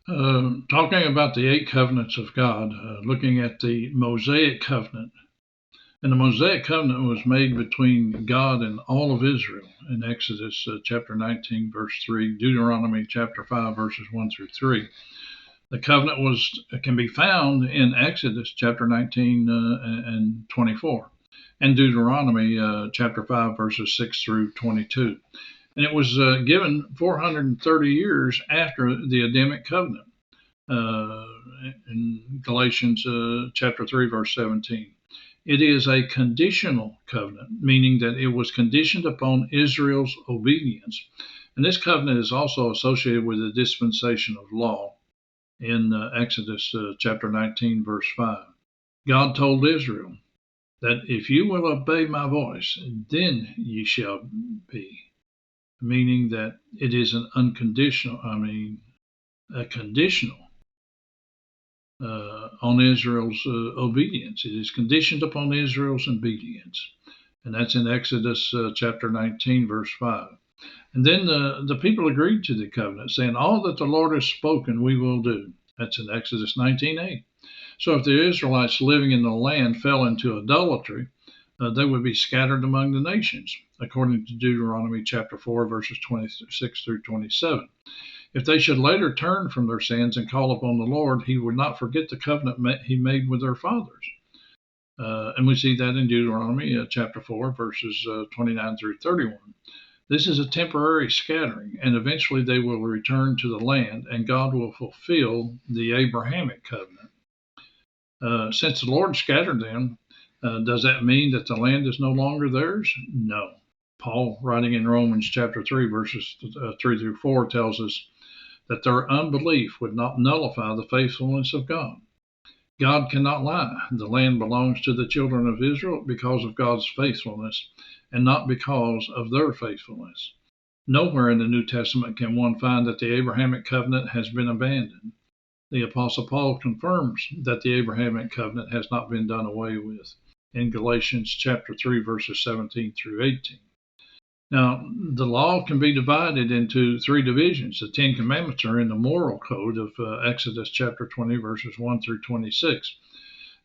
Talking about the eight covenants of God, looking at the Mosaic covenant. And the Mosaic covenant was made between God and all of Israel in Exodus chapter 19, verse 3, Deuteronomy chapter 5, verses 1 through 3. The covenant can be found in Exodus chapter 19 and 24, and Deuteronomy chapter 5, verses 6 through 22. And it was given 430 years after the Adamic covenant in Galatians chapter 3, verse 17. It is a conditional covenant, meaning that it was conditioned upon Israel's obedience. And this covenant is also associated with the dispensation of law in Exodus chapter 19, verse 5. God told Israel that if you will obey my voice, then ye shall be, meaning that it is an unconditional, a conditional on Israel's obedience. It is conditioned upon Israel's obedience. And that's in Exodus chapter 19, verse 5. And then the people agreed to the covenant, saying, all that the Lord has spoken, we will do. That's in Exodus 19:8. So if the Israelites living in the land fell into idolatry, they would be scattered among the nations, according to Deuteronomy chapter 4, verses 26 through 27. If they should later turn from their sins and call upon the Lord, he would not forget the covenant he made with their fathers. And we see that in Deuteronomy chapter 4, verses 29 through 31. This is a temporary scattering, and eventually they will return to the land, and God will fulfill the Abrahamic covenant. Since the Lord scattered them, does that mean that the land is no longer theirs? No. Paul, writing in Romans chapter 3, verses 3 through 4, tells us that their unbelief would not nullify the faithfulness of God. God cannot lie. The land belongs to the children of Israel because of God's faithfulness and not because of their faithfulness. Nowhere in the New Testament can one find that the Abrahamic covenant has been abandoned. The Apostle Paul confirms that the Abrahamic covenant has not been done away with in Galatians chapter 3, verses 17 through 18. Now, the law can be divided into three divisions. The Ten Commandments are in the moral code of Exodus chapter 20, verses 1 through 26.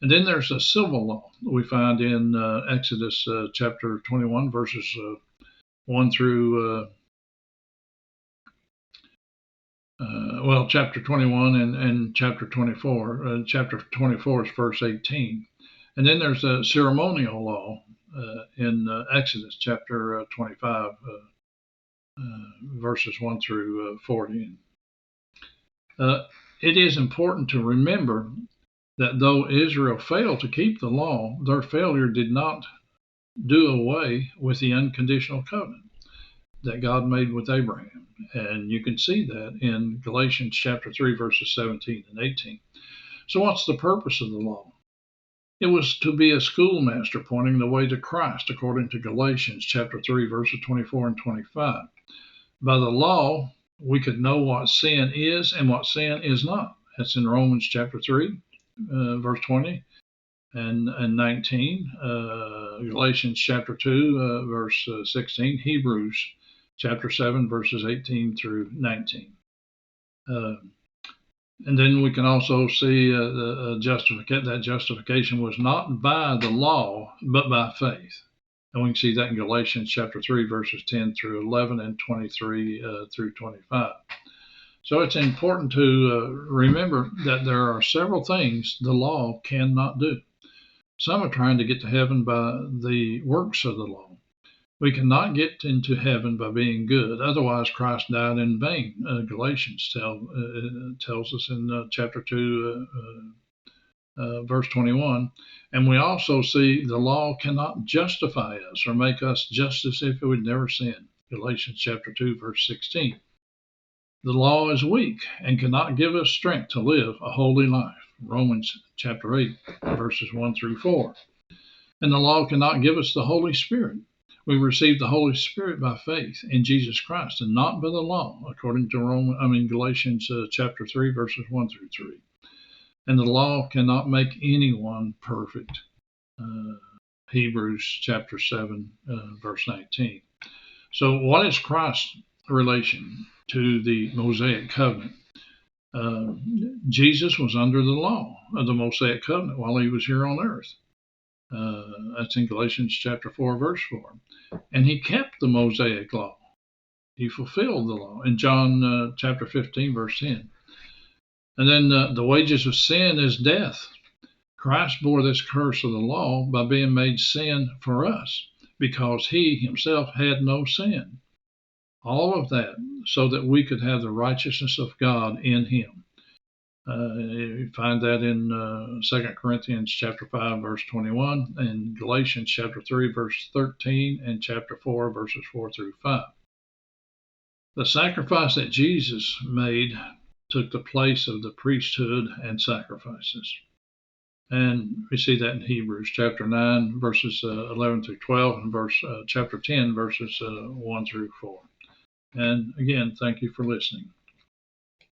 And then there's the civil law we find in Exodus chapter 21, verses 1 through, chapter 21 and chapter 24. Chapter 24 is verse 18. And then there's a ceremonial law in Exodus chapter 25, verses 1 through 40. It is important to remember that though Israel failed to keep the law, their failure did not do away with the unconditional covenant that God made with Abraham. And you can see that in Galatians chapter 3, verses 17 and 18. So what's the purpose of the law? It was to be a schoolmaster pointing the way to Christ, according to Galatians chapter 3, verses 24 and 25. By the law, we could know what sin is and what sin is not. That's in Romans chapter 3, verse 20 and 19, Galatians chapter 2, verse 16, Hebrews chapter 7, verses 18 through 19. And then we can also see that justification was not by the law, but by faith. And we can see that in Galatians chapter 3, verses 10 through 11 and 23 through 25. So it's important to remember that there are several things the law cannot do. Some are trying to get to heaven by the works of the law. We cannot get into heaven by being good. Otherwise, Christ died in vain. Galatians tells us in chapter 2, verse 21. And we also see the law cannot justify us or make us just as if it would never sin. Galatians chapter 2, verse 16. The law is weak and cannot give us strength to live a holy life. Romans chapter 8, verses 1 through 4. And the law cannot give us the Holy Spirit. We receive the Holy Spirit by faith in Jesus Christ and not by the law, according to Galatians chapter 3, verses 1 through 3. And the law cannot make anyone perfect. Hebrews chapter 7, verse 19. So what is Christ's relation to the Mosaic covenant? Jesus was under the law of the Mosaic covenant while he was here on earth. That's in Galatians chapter 4, verse 4. And he kept the Mosaic law. He fulfilled the law in John chapter 15, verse 10. And then the wages of sin is death. Christ bore this curse of the law by being made sin for us because he himself had no sin. All of that so that we could have the righteousness of God in him. You find that in 2 Corinthians chapter 5, verse 21, and Galatians chapter 3, verse 13, and chapter 4, verses 4 through 5. The sacrifice that Jesus made took the place of the priesthood and sacrifices. And we see that in Hebrews chapter 9, verses 11 through 12, and chapter 10, verses 1 through 4. And again, thank you for listening.